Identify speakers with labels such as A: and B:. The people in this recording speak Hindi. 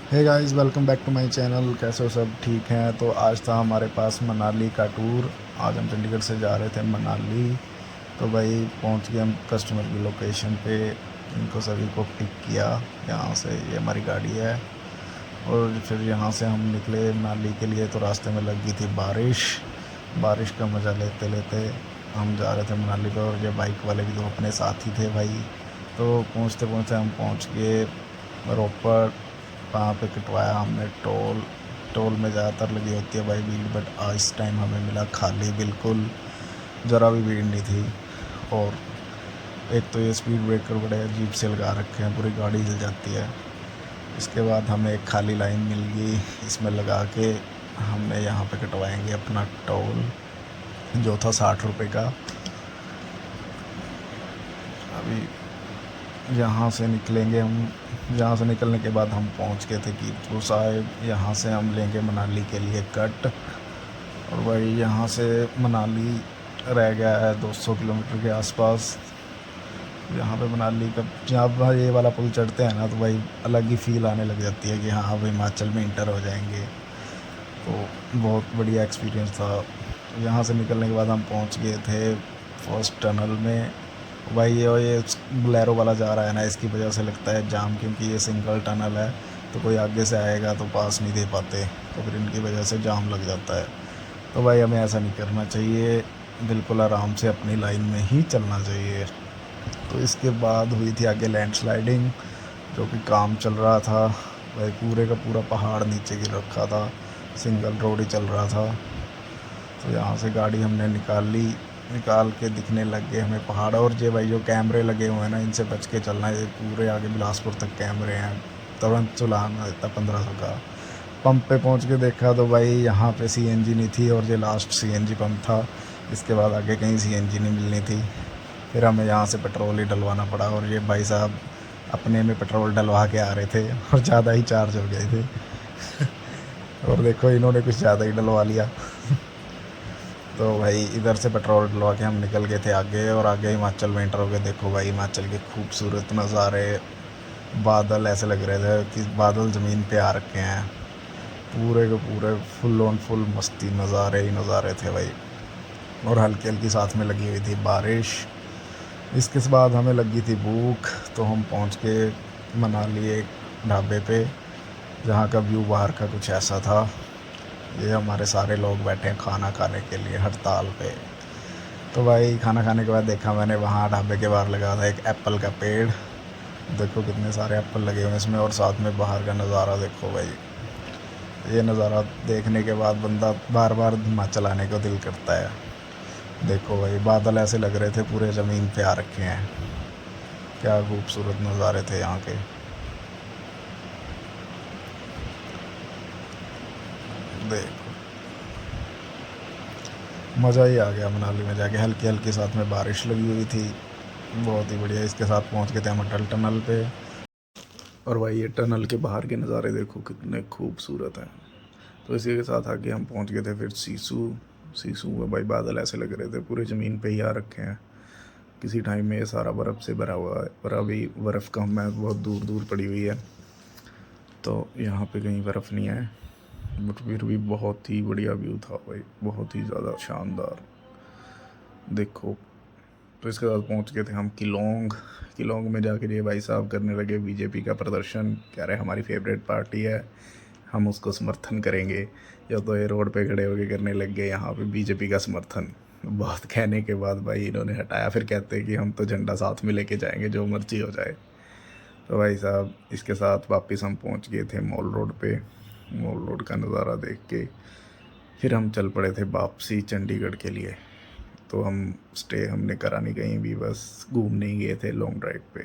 A: Hey guys, welcome back to my channel. कैसे हो? सब ठीक हैं? तो आज था हमारे पास मनाली का टूर। आज हम चंडीगढ़ से जा रहे थे मनाली। तो भाई पहुंच गए हम कस्टमर की लोकेशन पे। इनको सभी को पिक किया यहाँ से। ये हमारी गाड़ी है। और फिर यहाँ से हम निकले मनाली के लिए। तो रास्ते में लग गई थी बारिश। बारिश का मज़ा लेते लेते हम जा रहे थे मनाली पे। और ये बाइक वाले भी तो अपने साथ ही थे भाई। तो पहुँचते पहुँचते हम पहुँच गए रोपड़। वहाँ पे कटवाया हमने टोल। टोल में ज़्यादातर लगी होती है भाई भीड़, बट आज इस टाइम हमें मिला खाली बिल्कुल। ज़रा भी भीड़ नहीं थी। और एक तो ये स्पीड ब्रेकर बड़े अजीब से लगा रखे हैं, पूरी गाड़ी हिल जाती है। इसके बाद हमें एक खाली लाइन मिल गई, इसमें लगा के हमने यहाँ पे कटवाएंगे अपना टोल, जो था 60 रुपये का। अभी यहाँ से निकलेंगे हम। यहाँ से निकलने के बाद हम पहुँच गए थे कीरतपुर साहिब। यहाँ से हम लेंगे मनाली के लिए कट। और भाई यहाँ से मनाली रह गया है 200 किलोमीटर के आसपास। यहाँ पे मनाली का जब ये वाला पुल चढ़ते हैं ना, तो भाई अलग ही फील आने लग जाती है कि हाँ अब हिमाचल में इंटर हो जाएंगे। तो बहुत बढ़िया एक्सपीरियंस था। यहाँ से निकलने के बाद हम पहुँच गए थे फर्स्ट टनल में। भाई ये बोलेरो वाला जा रहा है ना, इसकी वजह से लगता है जाम, क्योंकि ये सिंगल टनल है। तो कोई आगे से आएगा तो पास नहीं दे पाते, तो फिर इनकी वजह से जाम लग जाता है। तो भाई हमें ऐसा नहीं करना चाहिए, बिल्कुल आराम से अपनी लाइन में ही चलना चाहिए। तो इसके बाद हुई थी आगे लैंडस्लाइडिंग, जो कि काम चल रहा था। भाई पूरे का पूरा पहाड़ नीचे गिर रखा था, सिंगल रोड ही चल रहा था। तो यहाँ से गाड़ी हमने निकाल ली। निकाल के दिखने लग गए हमें पहाड़। और ये भाई जो कैमरे लगे हुए हैं ना, इनसे बच के चलना है। ये पूरे आगे बिलासपुर तक कैमरे हैं, तुरंत चलान देता 1500 का। पंप पे पहुँच के देखा तो भाई यहाँ पे सीएनजी नहीं थी, और ये लास्ट सीएनजी पंप था। इसके बाद आगे कहीं सीएनजी नहीं मिलनी थी। फिर हमें यहाँ से पेट्रोल ही डलवाना पड़ा। और ये भाई साहब अपने में पेट्रोल डलवा के आ रहे थे और ज़्यादा ही चार्ज हो गए थे। और देखो इन्होंने कुछ ज़्यादा ही डलवा लिया। तो भाई इधर से पेट्रोल डलवा के हम निकल गए थे आगे। और आगे हिमाचल में एंटर हो गए। देखो भाई हिमाचल के खूबसूरत नज़ारे। बादल ऐसे लग रहे थे कि बादल ज़मीन पे आ रखे हैं। पूरे के पूरे फुल ऑन फुल मस्ती, नज़ारे ही नज़ारे थे भाई। और हल्की हल्की साथ में लगी हुई थी बारिश। इसके बाद हमें लगी थी भूख। तो हम पहुंच के मनाली एक ढाबे पे, जहाँ का व्यू बाहर का कुछ ऐसा था। ये हमारे सारे लोग बैठे हैं खाना खाने के लिए हड़ताल पे। तो भाई खाना खाने के बाद देखा मैंने, वहाँ ढाबे के बाहर लगा था एक एप्पल का पेड़। देखो कितने सारे एप्पल लगे हुए हैं इसमें। और साथ में बाहर का नज़ारा देखो भाई। ये नज़ारा देखने के बाद बंदा बार बार हिमाचल आने को दिल करता है। देखो भाई बादल ऐसे लग रहे थे पूरे ज़मीन पे आ रखे हैं। क्या खूबसूरत नज़ारे थे यहाँ के। देखो मज़ा ही आ गया मनाली में जाके। हल्की हल्की साथ में बारिश लगी हुई थी, बहुत ही बढ़िया। इसके साथ पहुँच गए थे हम अटल टनल पे। और भाई ये टनल के बाहर के नज़ारे देखो कितने खूबसूरत हैं। तो इसी के साथ आगे हम पहुँच गए थे फिर सीसू। सीसू में भाई बादल ऐसे लग रहे थे पूरे ज़मीन पे ही आ रखे हैं। किसी टाइम में ये सारा बर्फ़ से भरा हुआ है, पर अभी बर्फ़ कम है, बहुत दूर दूर पड़ी हुई है। तो यहाँ पे कहीं बर्फ़ नहीं है, बट फिर भी बहुत ही बढ़िया व्यू था भाई, बहुत ही ज़्यादा शानदार। देखो तो इसके बाद पहुँच गए थे हम किलोंग। किलोंग में जाकर ये भाई साहब करने लगे बीजेपी का प्रदर्शन। कह रहे हमारी फेवरेट पार्टी है, हम उसको समर्थन करेंगे। या तो ये रोड पे खड़े होके करने लग गए यहाँ पे बीजेपी का समर्थन। बहुत कहने के बाद भाई इन्होंने हटाया। फिर कहते हैं कि हम तो झंडा साथ में लेके जाएंगे जो मर्जी हो जाए। तो भाई साहब इसके साथ वापस हम पहुँच गए थे मॉल रोड पे। मॉल रोड का नज़ारा देख के फिर हम चल पड़े थे वापसी चंडीगढ़ के लिए। तो हम स्टे हमने करा नहीं कहीं भी, बस घूमने ही गए थे लॉन्ग ड्राइव पे।